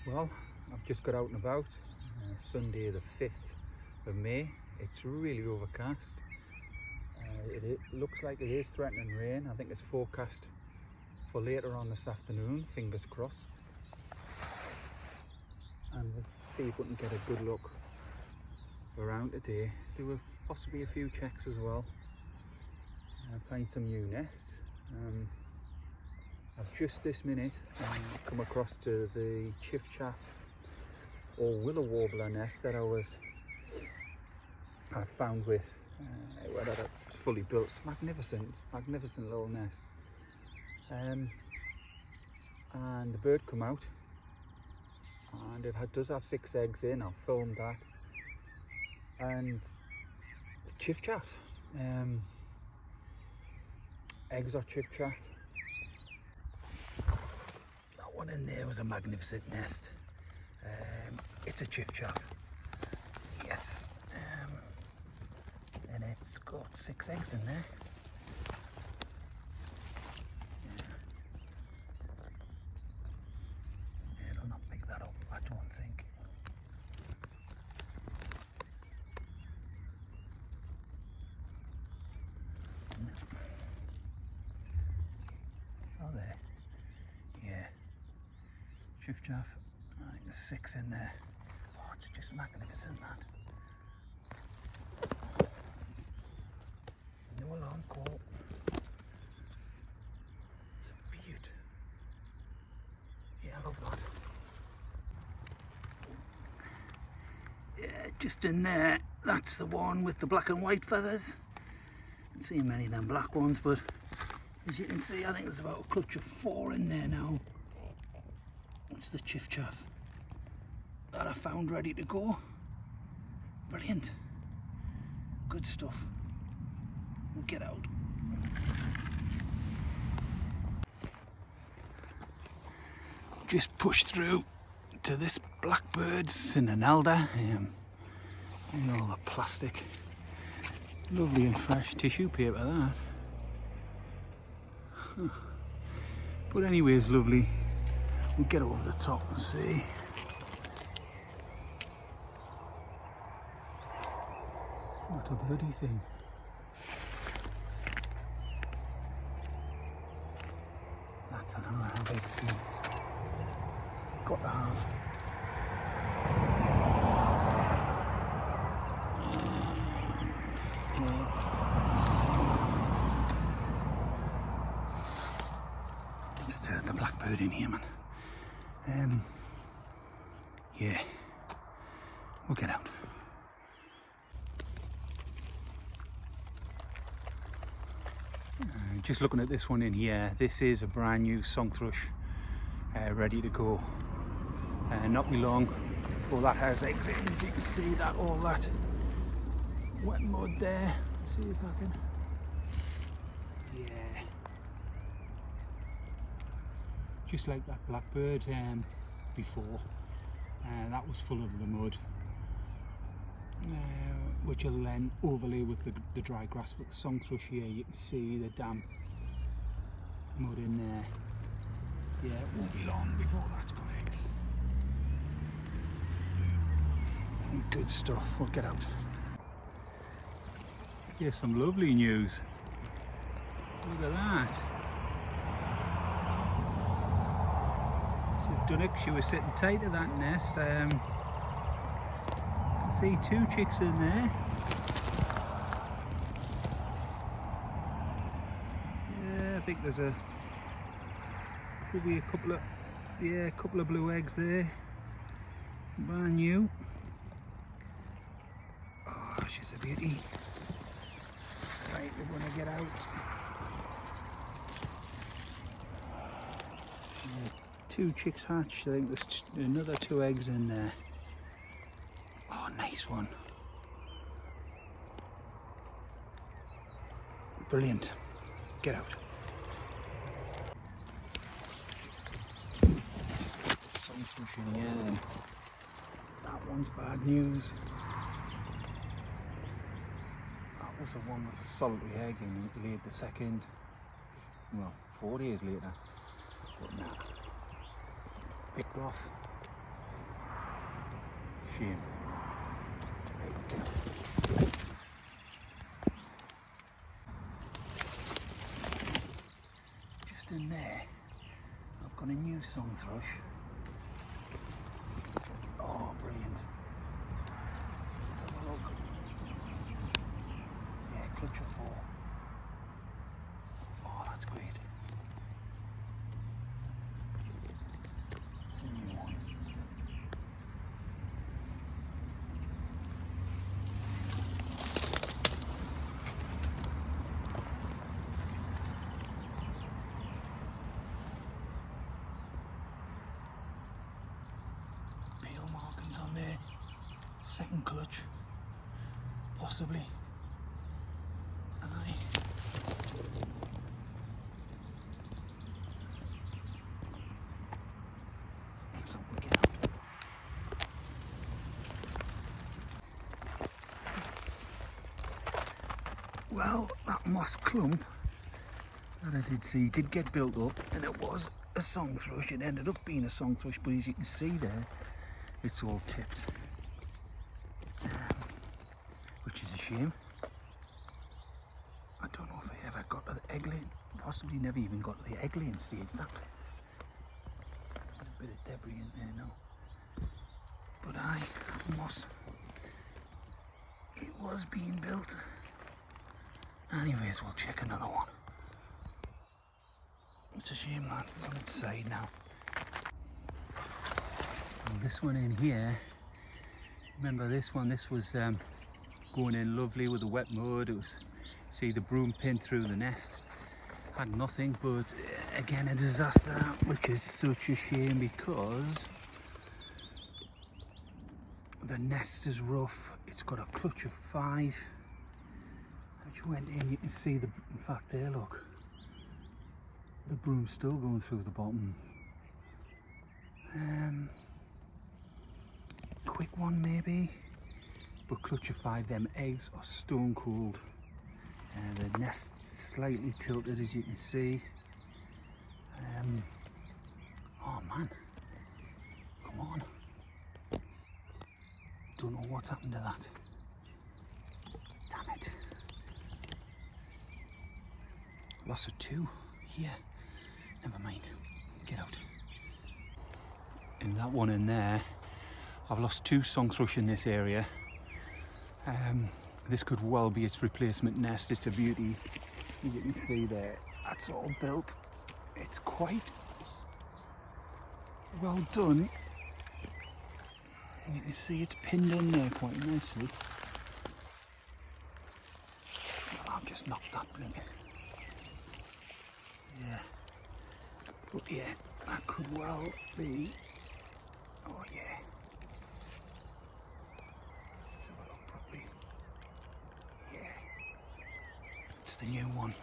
Well, I've just got out and about, Sunday the 5th of May. It's really overcast. It looks like it is threatening rain. I think it's forecast for later on this afternoon, fingers crossed. And we'll see if we can get a good look around today. There were possibly a few checks as well. Find some new nests. I've just this minute come across to the chiffchaff or willow warbler nest that I found with where that was fully built. It's magnificent little nest. And the bird come out, and it does have 6 eggs in. I've filmed that, and it's chiffchaff. Eggs are chiffchaff. That one in there was a magnificent nest. It's a chiffchaff, yes, and it's got 6 eggs in there. Yeah. It'll not pick that up, I don't think. Oh, there. Yeah. Chiffchaff. I think there's 6 in there. Oh, it's just magnificent, that. No alarm call. It's a beaut. Yeah, I love that. Yeah, just in there. That's the one with the black and white feathers. I haven't seen many of them black ones, but as you can see, I think there's about a clutch of 4 in there now. It's the chiffchaff that I found ready to go. Brilliant. Good stuff. We'll get out. Just push through to this Blackbird's in an elder. And all the plastic. Lovely and fresh tissue paper, that. Huh. But anyways, lovely. We'll get over the top and see. What a bloody thing. That's, I don't know how big it's got to have. Just heard the blackbird in here, man. Yeah, we'll get out. Just looking at this one in here, this is a brand new song thrush, ready to go. Not be long before that has eggs in. As you can see, that all that wet mud there. See if I can. Yeah. Just like that blackbird before, that was full of the mud, which will then overlay with the dry grass. But the song thrush here, you can see the damp mud in there. Yeah, it won't be long before that's got eggs. Good stuff. We'll get out. Here's some lovely news. Look at that. So dunnocks, she was sitting tight to that nest. I see 2 chicks in there. Yeah, I think there's could be a couple of blue eggs there. Brand new. Oh, she's a beauty. Right, we're gonna get out. 2 chicks hatched. I think there's another 2 eggs in there. Oh, nice one. Brilliant. Get out. Some thrush in here then. That one's bad news. That was the one with the solitary egg and it laid the second, well, 4 days later. But nah. Picked off. Shame. Just in there, I've got a new song thrush. Oh, brilliant. Let's have a look. Yeah, clutch of 4. Oh, that's great. It's a new one. Peel markings on there. Second clutch. Possibly. Aye. Excellent, we'll get out. Well, that moss clump that I did see did get built up, and it was a song thrush. It ended up being a song thrush, but as you can see there, it's all tipped, which is a shame. I don't know if I ever got to the egg laying, possibly never even got to the egg laying stage. That a bit of debris in there now, but moss, it was being built. Anyways, we'll check another one. It's a shame that it's on its side now. And this one in here, remember this one, this was going in lovely with the wet mud. It was, see the broom pin through the nest, had nothing, but again a disaster, which is such a shame because the nest is rough. It's got a clutch of 5. Which went in, you can see the, in fact there, look, the broom's still going through the bottom. Quick one maybe, but clutch of 5. Them eggs are stone cold. The nest slightly tilted, as you can see. Oh man, come on. Don't know what's happened to that. Damn it. Loss of 2 here. Never mind. Get out. And that one in there, I've lost 2 song thrush in this area. This could well be its replacement nest. It's a beauty. You can see there, that's all built. It's quite well done. You can see it's pinned in there quite nicely. I've just knocked that blink. Yeah, but yeah, that could well be. Oh yeah. Let's have a look properly. Yeah, it's the new one.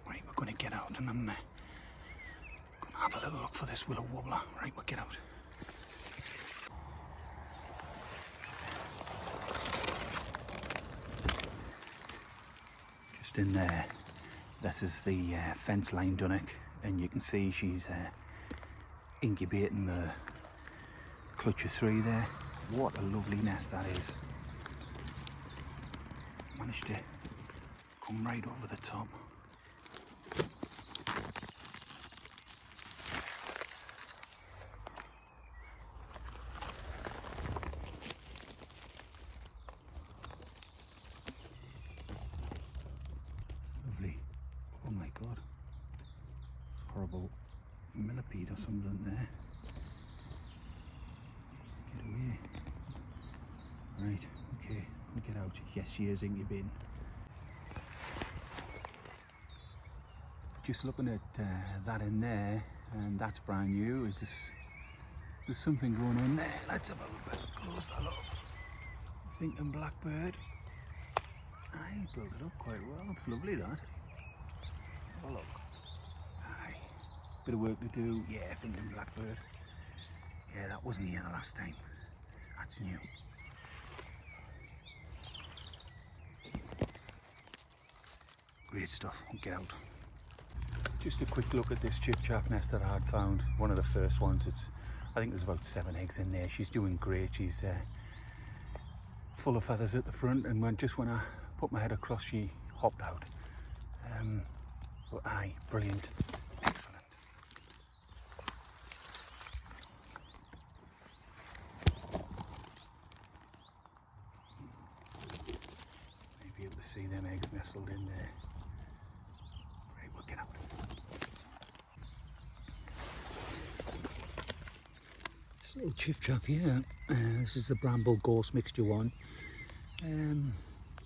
Right, we're going to get out and I'm going to have a little look for this willow wobbler. Right, we'll get out. Just in there. This is the fence line dunnock, and you can see she's incubating the clutch of 3 there. What a lovely nest that is. Managed to come right over the top. Lovely. Oh my god. Horrible millipede or something there. Get away. Right, okay, we'll get out. Yes, she is incubating. Just looking at that in there, and that's brand new. Is this, there's something going on there. Let's have a bit closer look. I'm thinking Blackbird. I built it up quite well. It's lovely, that. Have a look. Aye. Bit of work to do. Yeah, thinking Blackbird. Yeah, that wasn't here the last time. That's new. Great stuff. We'll get out. Just a quick look at this chip-chap nest that I had found. One of the first ones. It's I think there's about 7 eggs in there. She's doing great. She's full of feathers at the front, and when I put my head across, she hopped out. But aye, brilliant, excellent. Maybe able to see them eggs nestled in there. Right, we'll get out. This little chiff trap here. This is the bramble gorse mixture one.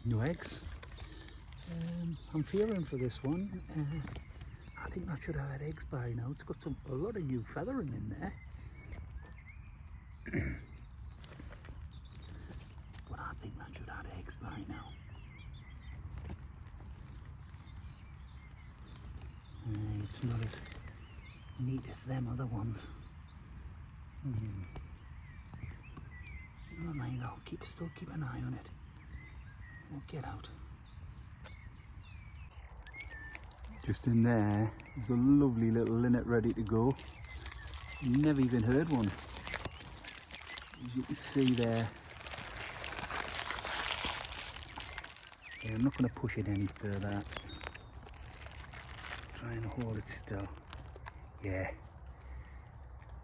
No eggs. I'm fearing for this one. I think that should have had eggs by now. It's got a lot of new feathering in there. But I think that should have had eggs by now. It's not as neat as them other ones. Never mind, I'll still keep an eye on it. We'll get out. Just in there, there's a lovely little linnet ready to go. Never even heard one. As you can see there. Yeah, I'm not going to push it any further. Trying to hold it still. Yeah.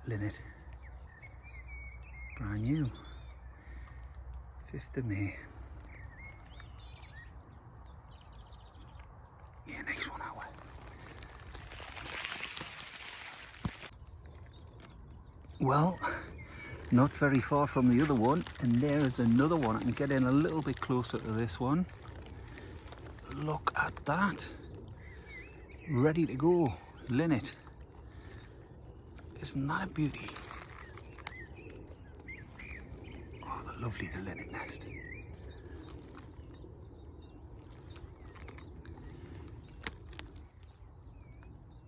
Linnet. Brand new. 5th of May. Yeah, nice one, that way. Well, not very far from the other one, and there is another one. I can get in a little bit closer to this one. Look at that. Ready to go. Linnet. Isn't that a beauty? Oh, they're lovely, the linnet nest.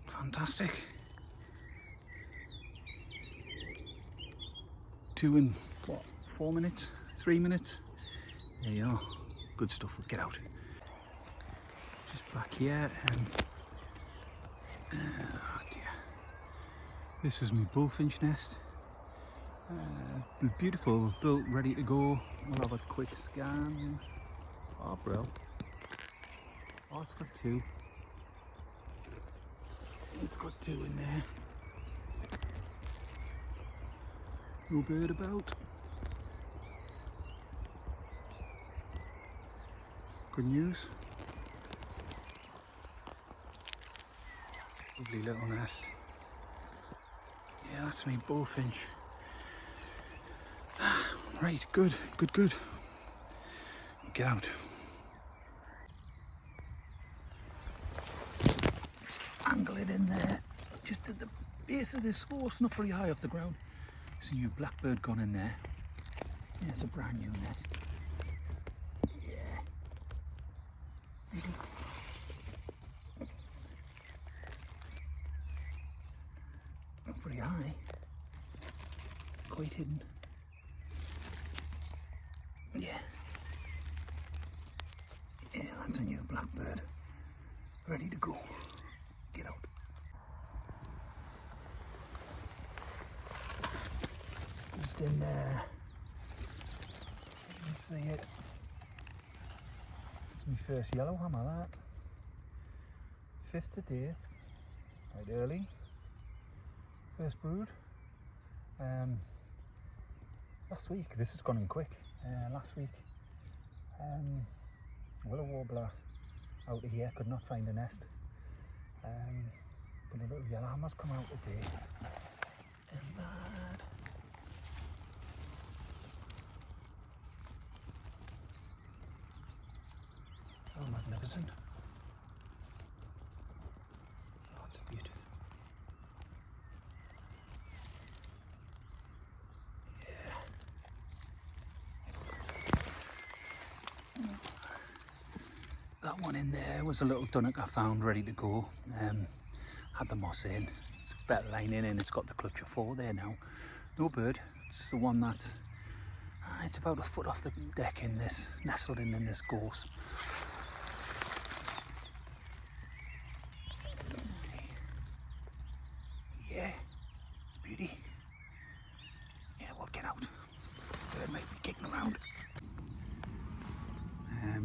Fantastic. 2 and what, 4 minutes? 3 minutes? There you are. Good stuff. We'll get out. Just back here and oh dear. This was my bullfinch nest. Beautiful, built, ready to go. We'll have a quick scan. Oh, bro. Oh, it's got 2. It's got 2 in there. No bird about. Good news. Lovely little nest. Yeah, that's me bullfinch. Right, good. Get out. Angle it in there, just at the base of this horse, not very high off the ground. So you blackbird gone in there. Yeah, it's a brand new nest. Yeah. Not very high. Quite hidden. Yeah. Yeah, that's a new blackbird. Ready to go. Get out. Just in there. You can see it. It's my first yellowhammer, that. 5th to date. Right early. First brood. Last week, this has gone in quick. Last week, willow warbler out of here, could not find a nest. But a little yellowhammer's come out today. And that. Oh, magnificent. Oh, it's a beauty. Yeah. That one in there was a little dunnock I found ready to go. Had the moss in. It's better lining in. It's got the clutch of 4 there now. No bird. It's the one that's it's about a foot off the deck in this, nestled in this gorse. Yeah, it's beauty.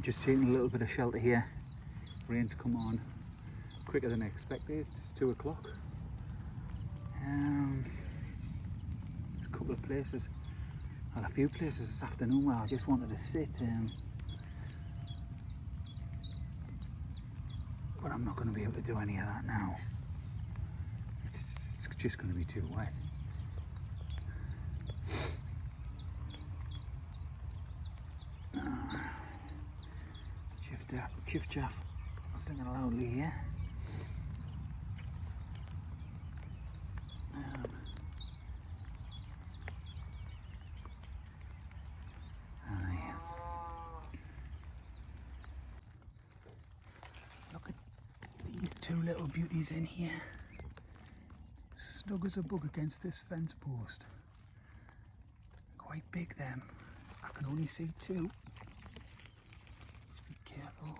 just taking a little bit of shelter here. Rain's come on quicker than expected. It's 2 o'clock. There's a couple of places, well, a few places this afternoon where I just wanted to sit, but I'm not going to be able to do any of that now. It's just going to be too wet. Chiff chaff singing loudly here. Look at these 2 little beauties in here. Snug as a bug against this fence post. Quite big them. I can only see 2. Just be careful.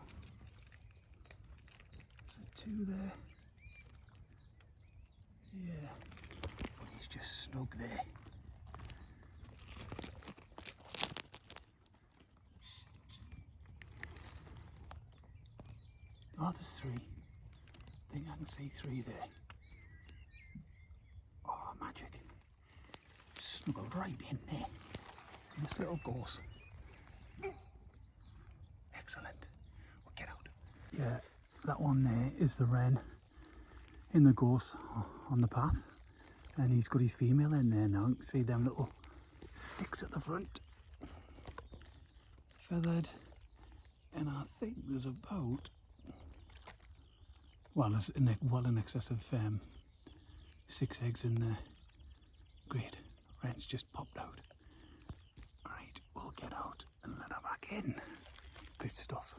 So 2 there. Yeah. But he's just snug there. Oh, there's 3. I think I can see 3 there. Oh, magic. Snuggled right in there. In this little gorse. Excellent. We'll get out. Yeah, that one there is the wren in the gorse on the path. And he's got his female in there now. You can see them little sticks at the front. Feathered. And I think there's about, well, there's well in excess of 6 eggs in there. Great. Wren's just popped out. Right, we'll get out and let her back in. Good stuff.